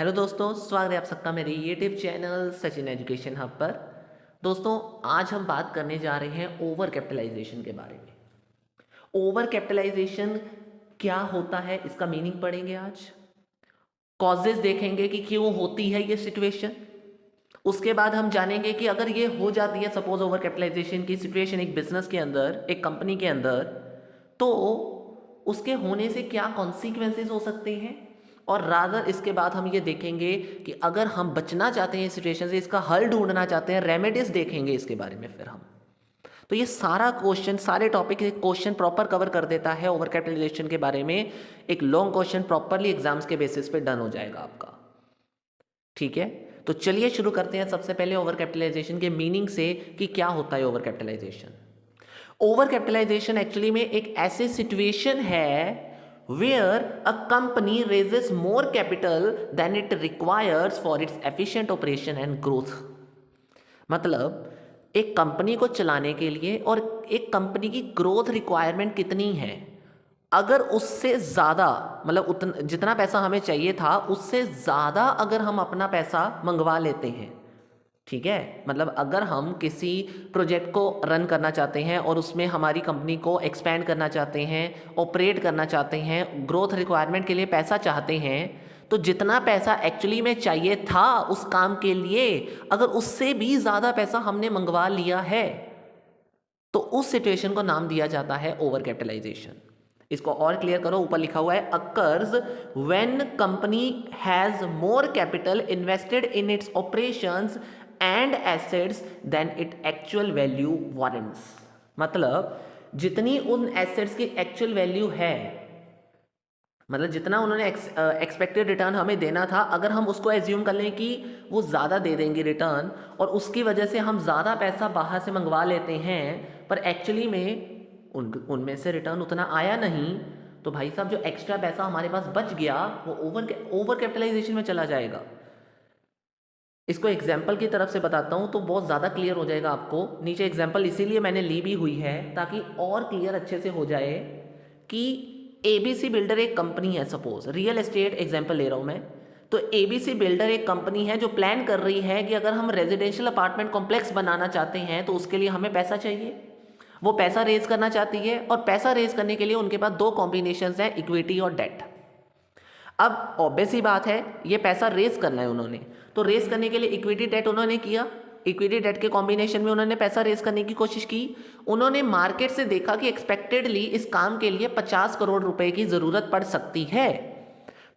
Hello दोस्तों, स्वागत है आप सबका मेरे YouTube channel Sachin education hub पर। दोस्तों, आज हम बात करने जा रहे हैं ओवर कैपिटलाइजेशन के बारे में। ओवर कैपिटलाइजेशन क्या होता है, इसका मीनिंग पढ़ेंगे आज। कॉजेज देखेंगे कि क्यों होती है ये सिचुएशन। उसके बाद हम जानेंगे कि अगर ये हो जाती है सपोज ओवर कैपिटलाइजेशन की सिचुएशन एक बिजनेस के अंदर, एक कंपनी के अंदर, तो उसके होने से क्या कॉन्सिक्वेंसेस हो सकते हैं। और रादर इसके बाद हम ये देखेंगे कि अगर हम बचना चाहते हैं इस सिचुएशन से, इसका हल ढूंढना चाहते हैं, रेमेडीज देखेंगे इसके बारे में फिर हम। तो ये सारा क्वेश्चन, सारे टॉपिक क्वेश्चन प्रॉपर कवर कर देता है ओवर कैपिटलाइजेशन के बारे में। एक लॉन्ग क्वेश्चन प्रॉपरली एग्जाम्स के बेसिस पे डन हो जाएगा आपका। ठीक है, तो चलिए शुरू करते हैं सबसे पहले ओवर कैपिटलाइजेशन के मीनिंग से कि क्या होता है over capitalisation. Over capitalisation actually में एक ऐसी सिचुएशन है where a company raises more capital than it requires for its efficient operation and growth। मतलब एक कंपनी को चलाने के लिए और एक कंपनी की ग्रोथ रिक्वायरमेंट कितनी है, अगर उससे ज़्यादा, मतलब उतना जितना पैसा हमें चाहिए था उससे ज़्यादा अगर हम अपना पैसा मंगवा लेते हैं, ठीक है, मतलब अगर हम किसी प्रोजेक्ट को रन करना चाहते हैं और उसमें हमारी कंपनी को एक्सपेंड करना चाहते हैं, ऑपरेट करना चाहते हैं, ग्रोथ रिक्वायरमेंट के लिए पैसा चाहते हैं, तो जितना पैसा एक्चुअली में चाहिए था उस काम के लिए, अगर उससे भी ज़्यादा पैसा हमने मंगवा लिया है, तो उस सिचुएशन को नाम दिया जाता है ओवर कैपिटलाइजेशन। इसको और क्लियर करो, ऊपर लिखा हुआ है occurs when company has more capital invested in its operations and assets then it actual value warrants. मतलब जितनी उन एसेट्स की एक्चुअल वैल्यू है, मतलब जितना उन्होंने एक्सपेक्टेड रिटर्न हमें देना था, अगर हम उसको एज्यूम कर लें कि वो ज़्यादा दे देंगे रिटर्न और उसकी वजह से हम ज़्यादा पैसा बाहर से मंगवा लेते हैं, पर एक्चुअली में उनमें से रिटर्न उतना आया नहीं, तो भाई साहब जो एक्स्ट्रा पैसा हमारे पास बच गया वो ओवर कैपिटलाइजेशन में चला जाएगा। इसको एग्जाम्पल की तरफ से बताता हूँ तो बहुत ज़्यादा क्लियर हो जाएगा आपको। नीचे एग्जाम्पल इसीलिए मैंने ली भी हुई है ताकि और क्लियर अच्छे से हो जाए कि एबीसी बिल्डर एक कंपनी है, सपोज रियल एस्टेट एग्जाम्पल ले रहा हूँ मैं। तो एबीसी बिल्डर एक कंपनी है जो प्लान कर रही है कि अगर हम रेजिडेंशियल अपार्टमेंट कॉम्प्लेक्स बनाना चाहते हैं तो उसके लिए हमें पैसा चाहिए। वो पैसा रेज करना चाहती है और पैसा रेज करने के लिए उनके पास दो कॉम्बिनेशंस हैं, इक्विटी और डेट। अब ऑब्वियस ही बात है, ये पैसा रेज करना है उन्होंने, तो रेज करने के लिए इक्विटी डेट उन्होंने किया। इक्विटी डेट के कॉम्बिनेशन में उन्होंने पैसा रेज करने की कोशिश की। उन्होंने मार्केट से देखा कि एक्सपेक्टेडली इस काम के लिए 50 करोड़ रुपए की जरूरत पड़ सकती है,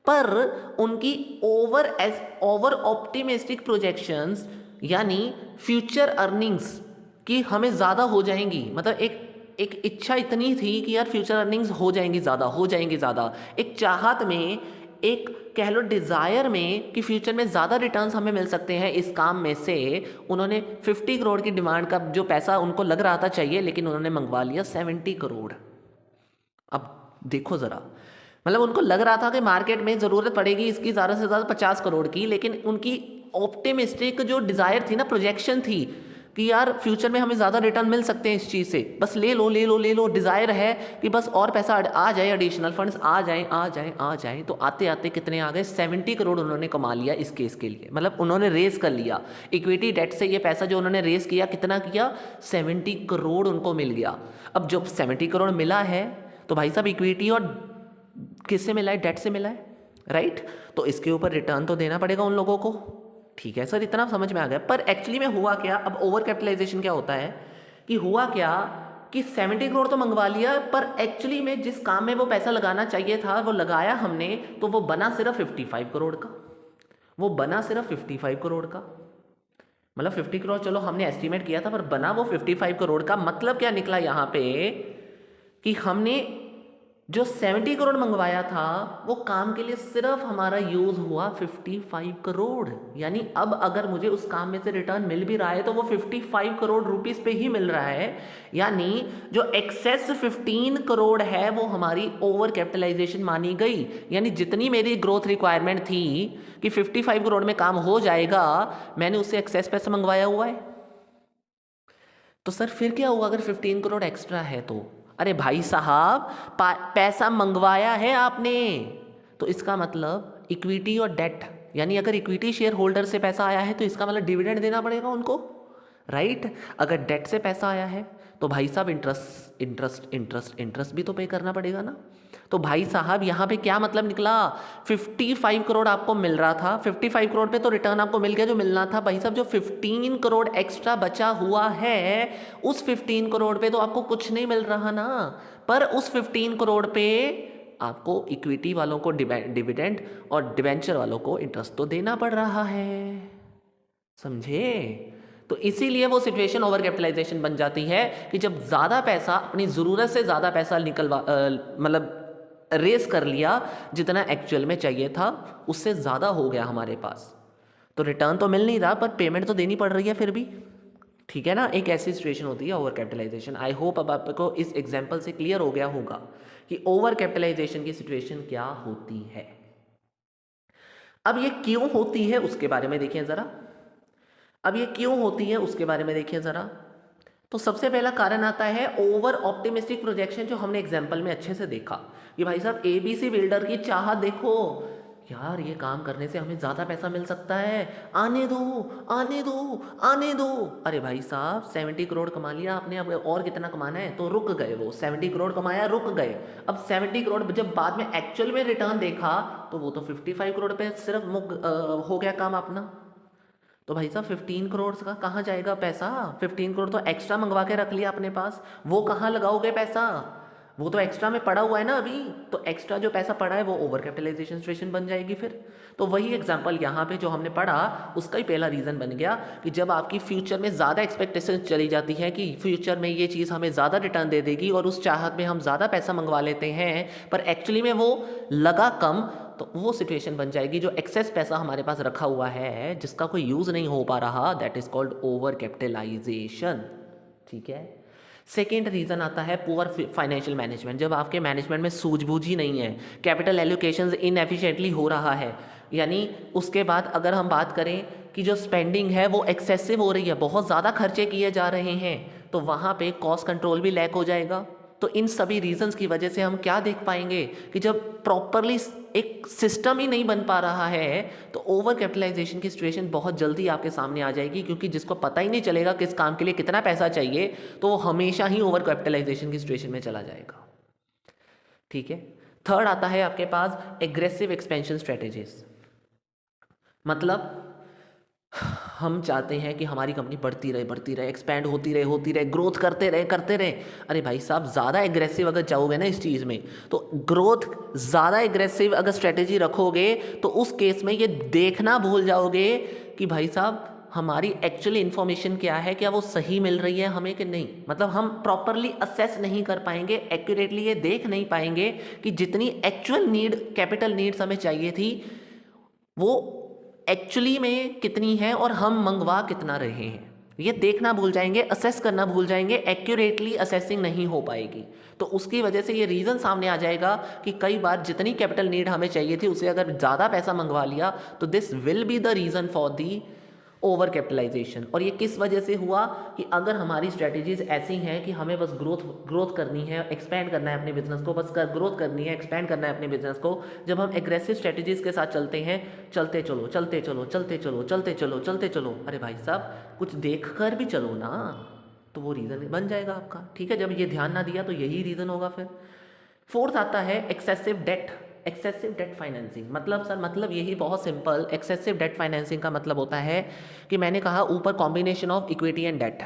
पर उनकी ओवर ऑप्टिमिस्टिक प्रोजेक्शंस यानी फ्यूचर अर्निंग्स की हमें ज़्यादा हो जाएंगी, मतलब एक इच्छा इतनी थी कि यार फ्यूचर अर्निंग्स हो जाएंगी ज़्यादा, एक चाहत में, एक कह लो डिज़ायर में कि फ्यूचर में ज़्यादा रिटर्न्स हमें मिल सकते हैं इस काम में से, उन्होंने 50 करोड़ की डिमांड का जो पैसा उनको लग रहा था चाहिए, लेकिन उन्होंने मंगवा लिया 70 करोड़। अब देखो ज़रा, मतलब उनको लग रहा था कि मार्केट में ज़रूरत पड़ेगी इसकी ज़्यादा से ज़्यादा 50 करोड़ की, लेकिन उनकी ऑप्टिमिस्टिक जो डिज़ायर थी ना, प्रोजेक्शन थी कि यार फ्यूचर में हमें ज़्यादा रिटर्न मिल सकते हैं इस चीज़ से, बस ले लो, डिज़ायर है कि बस और पैसा आ जाए, एडिशनल फंड्स आ जाएं। तो आते आते कितने आ गए, 70 करोड़ उन्होंने कमा लिया इस केस के लिए, मतलब उन्होंने रेस कर लिया इक्विटी डेट से। ये पैसा जो उन्होंने रेस किया, कितना किया, 70 करोड़ उनको मिल गया। अब जब 70 करोड़ मिला है तो भाई साहब इक्विटी और किससे मिला है, डेट से मिला है, राइट। तो इसके ऊपर रिटर्न तो देना पड़ेगा उन लोगों को। ठीक है सर, इतना समझ में आ गया। पर एक्चुअली में हुआ क्या, अब ओवर कैपिटलाइजेशन क्या होता है कि हुआ क्या कि 70 करोड़ तो मंगवा लिया, पर एक्चुअली में जिस काम में वो पैसा लगाना चाहिए था वो लगाया हमने, तो वो बना सिर्फ 55 करोड़ का। मतलब 50 करोड़ चलो हमने एस्टिमेट किया था, पर बना वो 55 करोड़ का। मतलब क्या निकला यहाँ पे कि हमने जो 70 करोड़ मंगवाया था वो काम के लिए सिर्फ हमारा यूज हुआ 55 करोड़। यानी अब अगर मुझे उस काम में से रिटर्न मिल भी रहा है तो वो 55 करोड़ रुपीस पे ही मिल रहा है। यानी जो एक्सेस 15 करोड़ है वो हमारी ओवर कैपिटलाइजेशन मानी गई। यानी जितनी मेरी ग्रोथ रिक्वायरमेंट थी कि 55 करोड़ में काम हो जाएगा, मैंने उससे एक्सेस पैसा मंगवाया हुआ है। तो सर फिर क्या होगा अगर 15 करोड़ एक्स्ट्रा है तो? अरे भाई साहब, पैसा मंगवाया है आपने, तो इसका मतलब इक्विटी और डेट यानी अगर इक्विटी शेयर होल्डर से पैसा आया है तो इसका मतलब डिविडेंड देना पड़ेगा उनको, राइट। अगर डेट से पैसा आया है तो भाई साहब इंटरेस्ट इंटरेस्ट इंटरेस्ट इंटरेस्ट भी तो पे करना पड़ेगा ना। तो भाई साहब यहाँ पे क्या मतलब निकला, 55 करोड़ आपको मिल रहा था, 55 करोड़ पे तो रिटर्न आपको मिल गया जो मिलना था। भाई साहब जो 15 करोड़ एक्स्ट्रा बचा हुआ है, उस 15 करोड़ पे तो आपको कुछ नहीं मिल रहा ना, पर उस 15 करोड़ पे आपको इक्विटी वालों को डिविडेंड और डिवेंचर वालों को इंटरेस्ट तो देना पड़ रहा है, समझे। तो इसीलिए वो सिचुएशन ओवर कैपिटलाइजेशन बन जाती है कि जब ज़्यादा पैसा, अपनी ज़रूरत से ज़्यादा पैसा मतलब रेस कर लिया, जितना एक्चुअल में चाहिए था उससे ज़्यादा हो गया हमारे पास, तो रिटर्न तो मिल नहीं रहा पर पेमेंट तो देनी पड़ रही है फिर भी, ठीक है ना। एक ऐसी सिचुएशन होती है ओवर कैपिटलाइजेशन। आई होप अब आपको इस एग्जाम्पल से क्लियर हो गया होगा कि ओवर कैपिटलाइजेशन की सिचुएशन क्या होती है। अब ये क्यों होती है उसके बारे में देखिए ज़रा, अब ये क्यों होती है उसके बारे में देखिए ज़रा। तो सबसे पहला कारण आता है ओवर ऑप्टिमिस्टिक प्रोजेक्शन, जो हमने एग्जाम्पल में अच्छे से देखा कि भाई साहब एबीसी बिल्डर की चाहत देखो, यार ये काम करने से हमें ज़्यादा पैसा मिल सकता है, आने दो आने दो आने दो। अरे भाई साहब 70 करोड़ कमा लिया आपने, अब और कितना कमाना है, तो रुक गए, वो 70 करोड़ कमाया रुक गए। अब 70 करोड़ जब बाद में एक्चुअल में रिटर्न देखा तो वो तो 55 करोड़ पे सिर्फ हो गया काम अपना। तो भाई साहब 15 करोड़ का कहाँ जाएगा पैसा, 15 करोड़ तो एक्स्ट्रा मंगवा के रख लिया अपने पास, वो कहाँ लगाओगे पैसा, वो तो एक्स्ट्रा में पड़ा हुआ है ना अभी, तो एक्स्ट्रा जो पैसा पड़ा है वो ओवर कैपिटलाइजेशन सिचुएशन बन जाएगी फिर। तो वही एग्जांपल यहाँ पे जो हमने पढ़ा उसका ही पहला रीज़न बन गया कि जब आपकी फ्यूचर में ज़्यादा एक्सपेक्टेशन चली जाती है कि फ्यूचर में ये चीज़ हमें ज़्यादा रिटर्न दे देगी और उस चाहत में हम ज़्यादा पैसा मंगवा लेते हैं, पर एक्चुअली में वो लगा कम, तो वो सिचुएशन बन जाएगी जो एक्सेस पैसा हमारे पास रखा हुआ है जिसका कोई यूज़ नहीं हो पा रहा, that is called over capitalisation, ठीक है। सेकेंड रीज़न आता है पुअर फाइनेंशियल मैनेजमेंट, जब आपके मैनेजमेंट में सूझबूझ ही नहीं है, कैपिटल एलोकेशन इनएफिशिएंटली हो रहा है, यानी उसके बाद अगर हम बात करें कि जो स्पेंडिंग है वो एक्सेसिव हो रही है, बहुत ज़्यादा खर्चे किए जा रहे हैं, तो वहाँ पे कॉस्ट कंट्रोल भी लैक हो जाएगा। तो इन सभी रीजंस की वजह से हम क्या देख पाएंगे कि जब प्रॉपरली एक सिस्टम ही नहीं बन पा रहा है तो ओवर कैपिटलाइजेशन की सिचुएशन बहुत जल्दी आपके सामने आ जाएगी, क्योंकि जिसको पता ही नहीं चलेगा किस काम के लिए कितना पैसा चाहिए तो वो हमेशा ही ओवर कैपिटलाइजेशन की सिचुएशन में चला जाएगा, ठीक है। थर्ड आता है आपके पास एग्रेसिव एक्सपेंशन स्ट्रेटेजीज, मतलब हम चाहते हैं कि हमारी कंपनी बढ़ती रहे, एक्सपैंड होती रहे, ग्रोथ करते रहे। अरे भाई साहब ज़्यादा एग्रेसिव अगर जाओगे ना इस चीज़ में, तो ग्रोथ ज़्यादा एग्रेसिव अगर स्ट्रेटेजी रखोगे तो उस केस में ये देखना भूल जाओगे कि भाई साहब हमारी एक्चुअली इन्फॉर्मेशन क्या है, क्या वो सही मिल रही है हमें कि नहीं। मतलब हम प्रॉपरली असेस नहीं कर पाएंगे, एक्यूरेटली ये देख नहीं पाएंगे कि जितनी एक्चुअल नीड, कैपिटल नीड्स हमें चाहिए थी वो एक्चुअली में कितनी है और हम मंगवा कितना रहे हैं, ये देखना भूल जाएंगे, असेस करना भूल जाएंगे, एक्यूरेटली असेसिंग नहीं हो पाएगी। तो उसकी वजह से ये रीज़न सामने आ जाएगा कि कई बार जितनी कैपिटल नीड हमें चाहिए थी उससे अगर ज़्यादा पैसा मंगवा लिया तो this will be the reason for the over capitalisation. और ये किस वजह से हुआ कि अगर हमारी स्ट्रेटजीज ऐसी हैं कि हमें बस ग्रोथ करनी है, एक्सपैंड करना है अपने बिजनेस को, बस ग्रोथ करनी है, एक्सपैंड करना है अपने बिजनेस को, जब हम एग्रेसिव स्ट्रेटजीज के साथ चलते हैं, चलते चलो, अरे भाई साहब कुछ देख कर भी चलो ना, तो वो रीज़न बन जाएगा आपका, ठीक है। जब ये ध्यान ना दिया तो यही रीज़न होगा फिर। फोर्थ आता है एक्सेसिव डेट फाइनेंसिंग, मतलब सर मतलब यही बहुत सिंपल, एक्सेसिव डेट फाइनेंसिंग का मतलब होता है कि मैंने कहा ऊपर combination of equity and debt.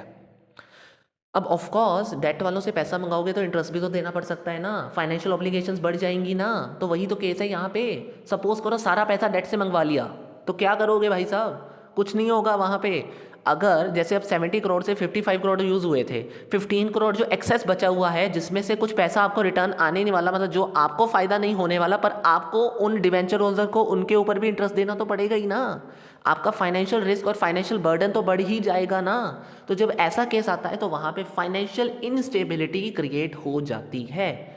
अब ऑफ कोर्स डेट वालों से पैसा मंगाओगे तो इंटरेस्ट भी तो देना पड़ सकता है ना, फाइनेंशियल ऑब्लिगेशंस बढ़ जाएंगी ना, तो वही तो केस है यहाँ पे। सपोज करो सारा पैसा डेट से मंगवा लिया तो क्या करोगे भाई साहब, कुछ नहीं होगा वहाँ पे। अगर जैसे अब 70 करोड़ से 55 करोड़ यूज़ हुए थे, 15 करोड़ जो एक्सेस बचा हुआ है जिसमें से कुछ पैसा आपको रिटर्न आने नहीं वाला, मतलब जो आपको फ़ायदा नहीं होने वाला, पर आपको उन डिवेंचर होल्डर को उनके ऊपर भी इंटरेस्ट देना तो पड़ेगा ही ना, आपका फाइनेंशियल रिस्क और फाइनेंशियल बर्डन तो बढ़ ही जाएगा ना। तो जब ऐसा केस आता है तो वहाँ पे फाइनेंशियल इनस्टेबिलिटी क्रिएट हो जाती है।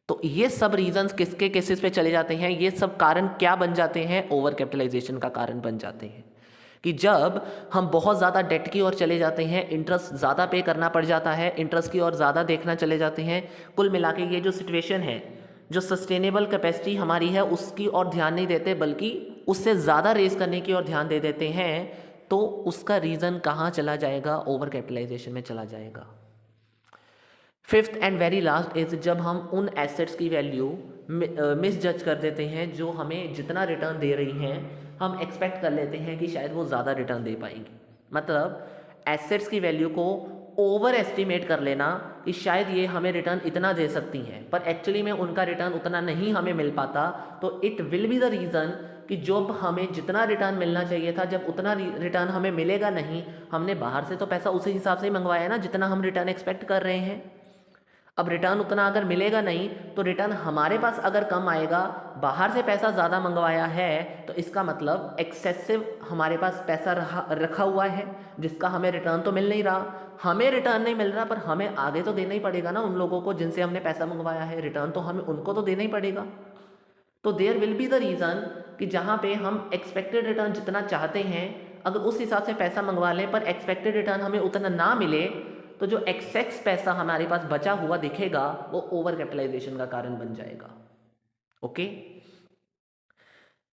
तो ये सब रीजंस किसके केसेस पे चले जाते हैं, ये सब कारण क्या बन जाते हैं, ओवर कैपिटलाइजेशन का कारण बन जाते हैं। कि जब हम बहुत ज़्यादा डेट की ओर चले जाते हैं, इंटरेस्ट ज़्यादा पे करना पड़ जाता है, इंटरेस्ट की ओर ज़्यादा देखना चले जाते हैं, कुल मिला के ये जो सिचुएशन है, जो सस्टेनेबल कैपेसिटी हमारी है उसकी ओर ध्यान नहीं देते, बल्कि उससे ज़्यादा रेस करने की ओर ध्यान दे देते हैं तो उसका रीज़न कहाँ चला जाएगा, ओवर कैपिटलाइजेशन में चला जाएगा। Fifth and very last is जब हम उन एसेट्स की वैल्यू मिस जज कर देते हैं जो हमें जितना रिटर्न दे रही हैं हम एक्सपेक्ट कर लेते हैं कि शायद वो ज़्यादा रिटर्न दे पाएंगी। मतलब एसेट्स की वैल्यू को ओवर एस्टिमेट कर लेना कि शायद ये हमें रिटर्न इतना दे सकती हैं, पर एक्चुअली में उनका रिटर्न उतना नहीं हमें मिल पाता। तो it will be the reason कि जब हमें जितना रिटर्न मिलना चाहिए था जब उतना रिटर्न हमें मिलेगा नहीं। हमने बाहर से तो पैसा उसी हिसाब से ही मंगवाया ना जितना हम रिटर्न एक्सपेक्ट कर रहे हैं। अब रिटर्न उतना अगर मिलेगा नहीं तो रिटर्न हमारे पास अगर कम आएगा, बाहर से पैसा ज़्यादा मंगवाया है तो इसका मतलब एक्सेसिव हमारे पास पैसा रखा हुआ है जिसका हमें रिटर्न तो मिल नहीं रहा। हमें रिटर्न नहीं मिल रहा पर हमें आगे तो देना ही पड़ेगा ना उन लोगों को जिनसे हमने पैसा मंगवाया है, रिटर्न तो हमें उनको तो देना ही पड़ेगा। तो there will be the reason कि जहाँ पे हम एक्सपेक्टेड रिटर्न जितना चाहते हैं अगर उस हिसाब से पैसा मंगवा लें पर एक्सपेक्टेड रिटर्न हमें उतना ना मिले तो जो एक्सेस पैसा हमारे पास बचा हुआ दिखेगा वो ओवर कैपिटलाइजेशन का कारण बन जाएगा। ओके,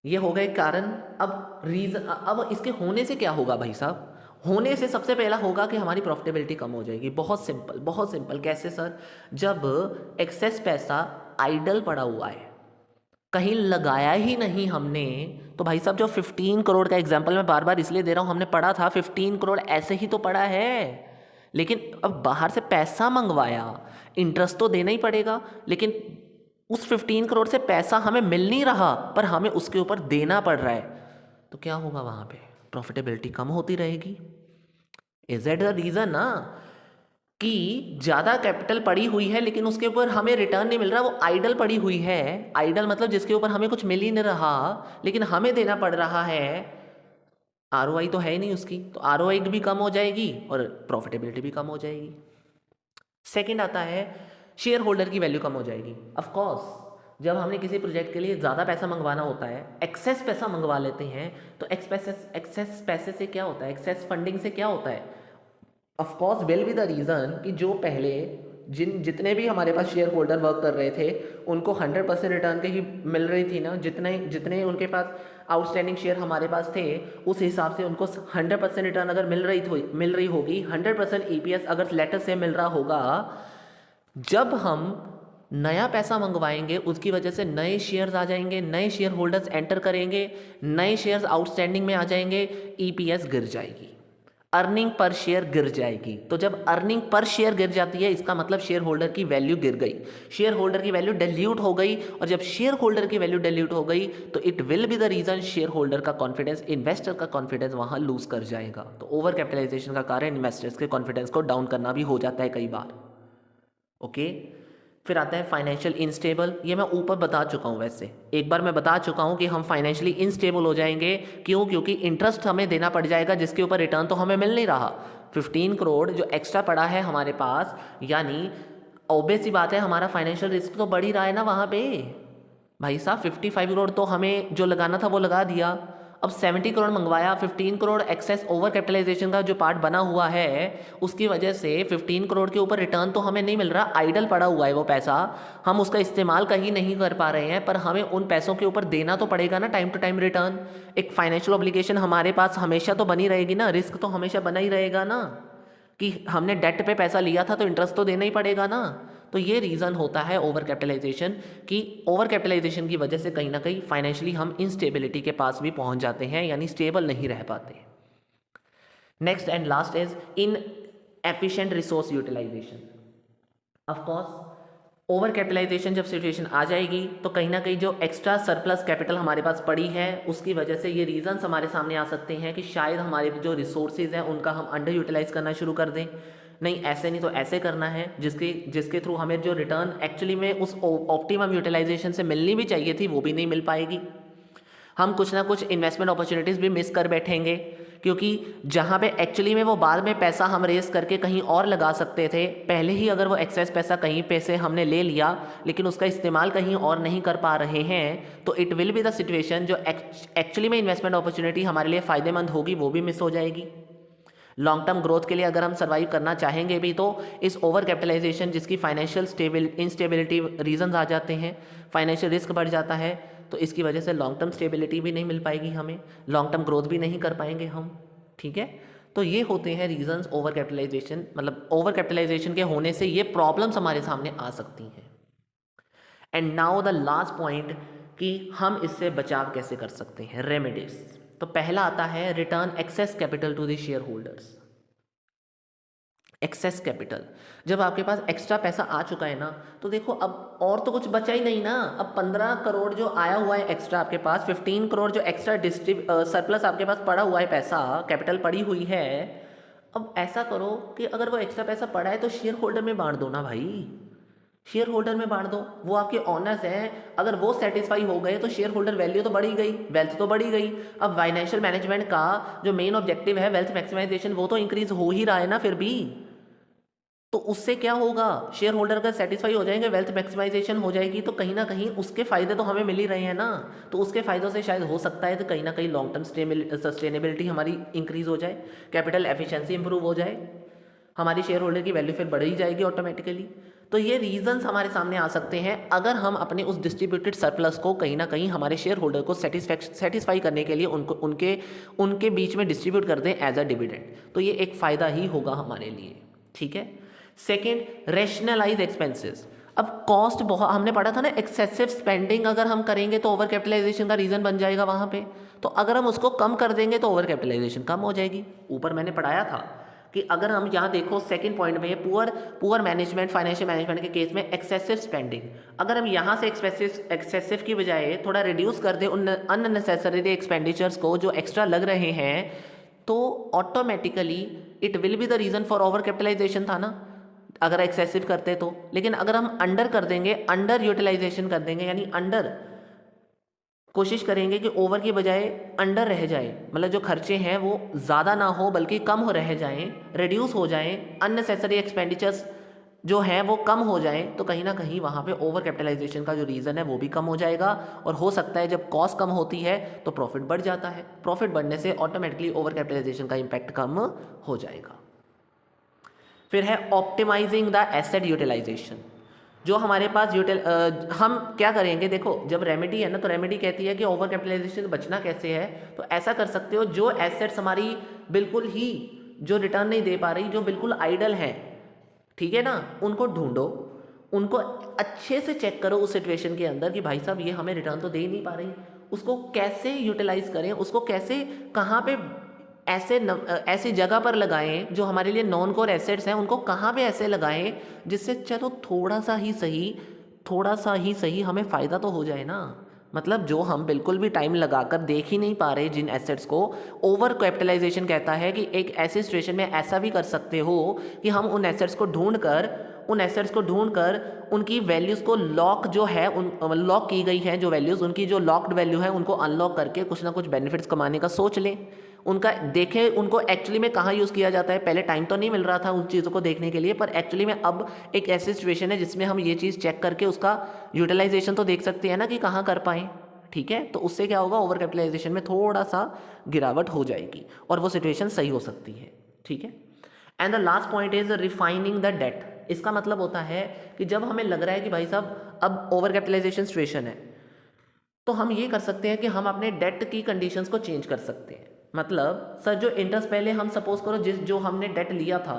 ये हो गए कारण। अब रीजन, अब इसके होने से क्या होगा भाई साहब? होने से सबसे पहला होगा कि हमारी प्रॉफिटेबिलिटी कम हो जाएगी। बहुत सिंपल, बहुत सिंपल। कैसे सर? जब एक्सेस पैसा आइडल पड़ा हुआ है, कहीं लगाया ही नहीं हमने, तो भाई साहब जो 15 करोड़ का एग्जाम्पल मैं बार बार इसलिए दे रहा हूँ, हमने पढ़ा था 15 करोड़ ऐसे ही तो पड़ा है, लेकिन अब बाहर से पैसा मंगवाया, इंटरेस्ट तो देना ही पड़ेगा, लेकिन उस 15 करोड़ से पैसा हमें मिल नहीं रहा पर हमें उसके ऊपर देना पड़ रहा है, तो क्या होगा? वहाँ पे प्रॉफिटेबिलिटी कम होती रहेगी। इज दैट द रीज़न ना कि ज़्यादा कैपिटल पड़ी हुई है लेकिन उसके ऊपर हमें रिटर्न नहीं मिल रहा, वो आइडल पड़ी हुई है। आइडल मतलब जिसके ऊपर हमें कुछ मिल ही नहीं रहा लेकिन हमें देना पड़ रहा है। आरओआई तो है ही नहीं उसकी, तो आरओआई भी कम हो जाएगी और प्रॉफिटेबिलिटी भी कम हो जाएगी। सेकंड आता है शेयर होल्डर की वैल्यू कम हो जाएगी। ऑफ कोर्स जब हमने किसी प्रोजेक्ट के लिए ज़्यादा पैसा मंगवाना होता है, एक्सेस पैसा मंगवा लेते हैं, तो एक्सेस पैसे से क्या होता है, एक्सेस फंडिंग से क्या होता है? Of course will be the reason कि जो पहले जितने भी हमारे पास शेयर होल्डर वर्क कर रहे थे उनको 100% रिटर्न के ही मिल रही थी ना, जितने उनके पास आउटस्टैंडिंग शेयर हमारे पास थे उस हिसाब से उनको 100% रिटर्न अगर मिल रही होगी, 100% ईपीएस अगर लेटर से मिल रहा होगा। जब हम नया पैसा मंगवाएंगे उसकी वजह से नए शेयर्स आ जाएंगे, नए शेयर होल्डर्स एंटर करेंगे, नए शेयर्स आउटस्टैंडिंग में आ जाएंगे, ईपीएस गिर जाएगी, अर्निंग पर शेयर गिर जाएगी। तो जब अर्निंग पर शेयर गिर जाती है इसका मतलब शेयर होल्डर की वैल्यू गिर गई, शेयर होल्डर की वैल्यू डिल्यूट हो गई, और जब शेयर होल्डर की वैल्यू डिल्यूट हो गई तो it will be the reason share holder का कॉन्फिडेंस, इन्वेस्टर का कॉन्फिडेंस वहां लूज कर जाएगा। तो ओवर कैपिटलाइजेशन का कारण इन्वेस्टर्स के कॉन्फिडेंस को डाउन करना भी हो जाता है कई बार। ओके, फिर आता है फाइनेंशियल इनस्टेबल। ये मैं ऊपर बता चुका हूँ, वैसे एक बार मैं बता चुका हूँ कि हम फाइनेंशियली इनस्टेबल हो जाएंगे। क्यों? क्योंकि इंटरेस्ट हमें देना पड़ जाएगा जिसके ऊपर रिटर्न तो हमें मिल नहीं रहा। 15 करोड़ जो एक्स्ट्रा पड़ा है हमारे पास, यानी ऑब्वियस सी बात है हमारा फाइनेंशियल रिस्क तो बढ़ ही रहा है ना वहाँ पे। भाई साहब 55 करोड़ तो हमें जो लगाना था वो लगा दिया, अब 70 करोड़ मंगवाया, 15 करोड़ एक्सेस ओवर कैपिटलाइजेशन का जो पार्ट बना हुआ है उसकी वजह से 15 करोड़ के ऊपर रिटर्न तो हमें नहीं मिल रहा, आइडल पड़ा हुआ है वो पैसा, हम उसका इस्तेमाल कहीं नहीं कर पा रहे हैं, पर हमें उन पैसों के ऊपर देना तो पड़ेगा ना टाइम टू टाइम रिटर्न। एक फाइनेंशियल ऑब्लिगेशन हमारे पास हमेशा तो बनी रहेगी ना, रिस्क तो हमेशा बना ही रहेगा ना कि हमने डेट पे पैसा लिया था तो इंटरेस्ट तो देना ही पड़ेगा ना। तो ये रीज़न होता है ओवर कैपिटलाइजेशन कि ओवर कैपिटलाइजेशन की वजह से कहीं ना कहीं फाइनेंशियली हम इनस्टेबिलिटी के पास भी पहुंच जाते हैं, यानी स्टेबल नहीं रह पाते। Next and last is inefficient resource utilisation. Of course over capitalisation जब सिचुएशन आ जाएगी तो कहीं ना कहीं जो एक्स्ट्रा सरप्लस कैपिटल हमारे पास पड़ी है उसकी वजह से ये रीजंस हमारे सामने आ सकते हैं कि शायद हमारे जो रिसोर्सेज हैं उनका हम अंडर यूटिलाइज करना शुरू कर दें। नहीं, ऐसे नहीं तो ऐसे करना है जिसके थ्रू हमें जो रिटर्न एक्चुअली में उस ऑप्टिमम यूटिलाइजेशन से मिलनी भी चाहिए थी वो भी नहीं मिल पाएगी। हम कुछ ना कुछ इन्वेस्टमेंट अपॉर्चुनिटीज़ भी मिस कर बैठेंगे, क्योंकि जहाँ पे एक्चुअली में वो बाद में पैसा हम रेस करके कहीं और लगा सकते थे, पहले ही अगर वो एक्सेस पैसा कहीं पे से हमने ले लिया लेकिन उसका इस्तेमाल कहीं और नहीं कर पा रहे हैं, तो it will be the situation जो एक्चुअली में इन्वेस्टमेंट अपॉर्चुनिटी हमारे लिए फ़ायदेमंद होगी वो भी मिस हो जाएगी। लॉन्ग टर्म ग्रोथ के लिए अगर हम सर्वाइव करना चाहेंगे भी तो इस ओवर कैपिटलाइजेशन जिसकी फाइनेंशियल इंस्टेबिलिटी रीजंस आ जाते हैं, फाइनेंशियल रिस्क बढ़ जाता है, तो इसकी वजह से लॉन्ग टर्म स्टेबिलिटी भी नहीं मिल पाएगी हमें, लॉन्ग टर्म ग्रोथ भी नहीं कर पाएंगे हम, ठीक है। तो ये होते हैं रीजंस ओवर कैपिटलाइजेशन, मतलब ओवर कैपिटलाइजेशन के होने से ये प्रॉब्लम्स हमारे सामने आ सकती हैं। And now the last point कि हम इससे बचाव कैसे कर सकते हैं, रेमेडीज। तो पहला आता है return excess capital to the share holders. Excess capital, जब आपके पास एक्स्ट्रा पैसा आ चुका है ना, तो देखो अब और तो कुछ बचा ही नहीं ना। अब 15 करोड़ जो आया हुआ है एक्स्ट्रा आपके पास, 15 करोड़ जो एक्स्ट्रा सरप्लस आपके पास पड़ा हुआ है, पैसा कैपिटल पड़ी हुई है। अब ऐसा करो कि अगर वो एक्स्ट्रा पैसा पड़ा है तो शेयर होल्डर में बांट दो ना भाई, शेयर होल्डर में बांट दो, वो आपके ऑनर्स हैं। अगर वो सेटिस्फाई हो गए तो शेयर होल्डर वैल्यू तो बढ़ी गई, वेल्थ तो बढ़ी गई। अब फाइनेंशियल मैनेजमेंट का जो मेन ऑब्जेक्टिव है वेल्थ मैक्सिमाइजेशन, वो तो इंक्रीज हो ही रहा है ना फिर भी। तो उससे क्या होगा, शेयर होल्डर अगर सेटिस्फाई हो जाएंगे, वेल्थ मैक्सिमाइजेशन हो जाएगी, तो कहीं ना कहीं उसके फायदे तो हमें मिल ही रहे हैं ना। तो उसके फायदों से शायद हो सकता है तो कहीं ना कहीं लॉन्ग टर्म सस्टेनेबिलिटी हमारी इंक्रीज हो जाए, कैपिटल एफिशिएंसी इंप्रूव हो जाए, हमारी शेयर होल्डर की वैल्यू फिर बढ़ ही जाएगी ऑटोमेटिकली। तो ये रीजंस हमारे सामने आ सकते हैं अगर हम अपने उस डिस्ट्रीब्यूटेड सरप्लस को कहीं ना कहीं हमारे शेयर होल्डर को सेटिस्फाई करने के लिए उनको उनके बीच में डिस्ट्रीब्यूट कर दें एज अ डिविडेंड। तो ये एक फ़ायदा ही होगा हमारे लिए, ठीक है। Second, rationalise expenses. अब कॉस्ट बहुत हमने पढ़ा था ना, एक्सेसिव स्पेंडिंग अगर हम करेंगे तो ओवर कैपिटलाइजेशन का रीज़न बन जाएगा वहाँ पे। तो अगर हम उसको कम कर देंगे तो ओवर कैपिटलाइजेशन कम हो जाएगी। ऊपर मैंने पढ़ाया था कि अगर हम यहाँ देखो सेकंड पॉइंट में पुअर मैनेजमेंट, फाइनेंशियल मैनेजमेंट के केस में एक्सेसिव स्पेंडिंग, अगर हम यहाँ से एक्सेसिव की बजाय थोड़ा रिड्यूस कर दें उन अननेसेसरी एक्सपेंडिचर्स को जो एक्स्ट्रा लग रहे हैं, तो automatically it will be the reason for over capitalisation था ना अगर एक्सेसिव करते तो। लेकिन अगर हम अंडर कर देंगे, अंडर यूटिलाइजेशन कर देंगे, यानी अंडर कोशिश करेंगे कि ओवर की बजाय अंडर रह जाए, मतलब जो खर्चे हैं वो ज़्यादा ना हो बल्कि कम हो रह जाएं, रिड्यूस हो जाएं, अननेसेसरी एक्सपेंडिचर्स जो हैं वो कम हो जाएं, तो कहीं ना कहीं वहाँ पे ओवर कैपिटलाइजेशन का जो रीज़न है वो भी कम हो जाएगा। और हो सकता है जब कॉस्ट कम होती है तो प्रॉफिट बढ़ जाता है, प्रॉफिट बढ़ने से ऑटोमेटिकली ओवर कैपिटलाइजेशन का इम्पैक्ट कम हो जाएगा। फिर है ऑप्टिमाइजिंग द एसेट यूटिलाइजेशन। जो हमारे पास हम क्या करेंगे, देखो जब रेमेडी है ना, तो रेमेडी कहती है कि ओवर कैपिटलाइजेशन से बचना कैसे है। तो ऐसा कर सकते हो, जो एसेट्स हमारी बिल्कुल ही जो रिटर्न नहीं दे पा रही, जो बिल्कुल आइडल हैं, ठीक है ना, उनको ढूंढो, उनको अच्छे से चेक करो उस सिचुएशन के अंदर कि भाई साहब ये हमें रिटर्न तो दे ही नहीं पा रही, उसको कैसे यूटिलाइज करें, उसको कैसे कहाँ पे ऐसी जगह पर लगाएं जो हमारे लिए नॉन कोर एसेट्स हैं, उनको कहाँ पे ऐसे लगाएं जिससे चलो थोड़ा सा ही सही हमें फ़ायदा तो हो जाए ना। मतलब जो हम बिल्कुल भी टाइम लगाकर देख ही नहीं पा रहे जिन एसेट्स को, ओवर कैपिटलाइजेशन कहता है कि एक ऐसी सिचुएशन में ऐसा भी कर सकते हो कि हम उन एसेट्स को ढूंढकर उनकी वैल्यूज़ को लॉक जो है लॉक की गई है जो वैल्यूज़, उनकी जो लॉक्ड वैल्यू है उनको अनलॉक करके कुछ ना कुछ बेनिफिट्स कमाने का सोच लें। उनका देखें उनको एक्चुअली में कहाँ यूज़ किया जाता है। पहले टाइम तो नहीं मिल रहा था उन चीज़ों को देखने के लिए, पर एक्चुअली में अब एक ऐसी सिचुएशन है जिसमें हम ये चीज़ चेक करके उसका यूटिलाइजेशन तो देख सकते हैं ना कि कहाँ कर पाएँ, ठीक है। तो उससे क्या होगा, ओवर कैपिटलाइजेशन में थोड़ा सा गिरावट हो जाएगी और वो सिचुएशन सही हो सकती है, ठीक है। And the last point is refining the debt. इसका मतलब होता है कि जब हमें लग रहा है कि भाई साहब अब ओवर कैपिटलाइजेशन सिचुएशन है, तो हम ये कर सकते हैं कि हम अपने डेट की कंडीशंस को चेंज कर सकते हैं। मतलब सर जो इंटरेस्ट पहले हम सपोज करो जो हमने डेट लिया था,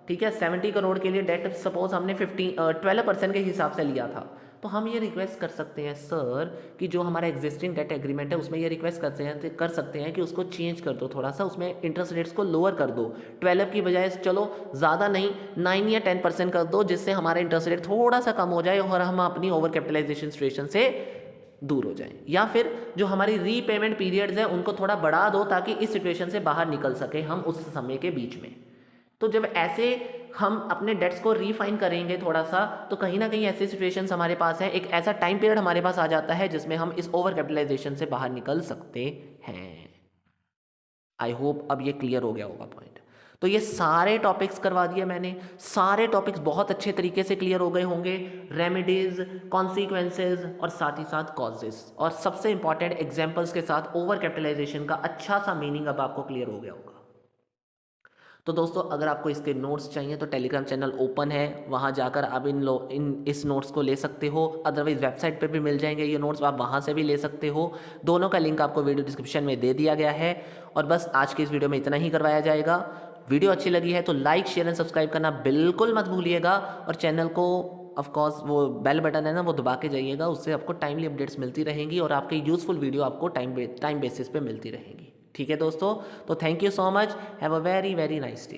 ठीक है, 70 करोड़ के लिए डेट सपोज हमने 12% के हिसाब से लिया था, तो हम ये रिक्वेस्ट कर सकते हैं सर कि जो हमारा एग्जिस्टिंग डेट एग्रीमेंट है उसमें ये रिक्वेस्ट कर सकते हैं कि उसको चेंज कर दो, थोड़ा सा उसमें इंटरेस्ट रेट्स को लोअर कर दो, 12 की बजाय चलो ज़्यादा नहीं 9 या 10% कर दो, जिससे हमारा इंटरेस्ट रेट थोड़ा सा कम हो जाए और हम अपनी ओवर कैपिटलाइजेशन सिचुएशन से दूर हो जाएं। या फिर जो हमारी रीपेमेंट पीरियड्स हैं उनको थोड़ा बढ़ा दो ताकि इस सिचुएशन से बाहर निकल सके हम उस समय के बीच में। तो जब ऐसे हम अपने डेट्स को रीफाइन करेंगे थोड़ा सा, तो कहीं ना कहीं ऐसी सिचुएशंस हमारे पास है, एक ऐसा टाइम पीरियड हमारे पास आ जाता है जिसमें हम इस ओवर कैपिटलाइजेशन से बाहर निकल सकते हैं। आई होप अब ये क्लियर हो गया होगा पॉइंट। तो ये सारे टॉपिक्स करवा दिए मैंने, सारे टॉपिक्स बहुत अच्छे तरीके से क्लियर हो गए होंगे, रेमेडीज, कॉन्सिक्वेंसेज और साथ ही साथ कॉजेस, और सबसे इंपॉर्टेंट एग्जांपल्स के साथ ओवर कैपिटलाइजेशन का अच्छा सा मीनिंग अब आपको क्लियर हो गया होगा। तो दोस्तों अगर आपको इसके नोट्स चाहिए तो टेलीग्राम चैनल ओपन है, वहाँ जाकर आप इस नोट्स को ले सकते हो। अदरवाइज़ वेबसाइट पे भी मिल जाएंगे ये नोट्स, आप वहाँ से भी ले सकते हो। दोनों का लिंक आपको वीडियो डिस्क्रिप्शन में दे दिया गया है। और बस आज की इस वीडियो में इतना ही करवाया जाएगा। वीडियो अच्छी लगी है तो लाइक शेयर एंड सब्सक्राइब करना बिल्कुल मत भूलिएगा। और चैनल को ऑफ कोर्स वो बेल बटन है ना, वो दबा के जाइएगा, उससे आपको टाइमली अपडेट्स मिलती रहेंगी और आपकी यूज़फुल वीडियो आपको टाइम बेसिस पे मिलती रहेंगी। ठीक है दोस्तों, तो thank you so much, have a very very nice day.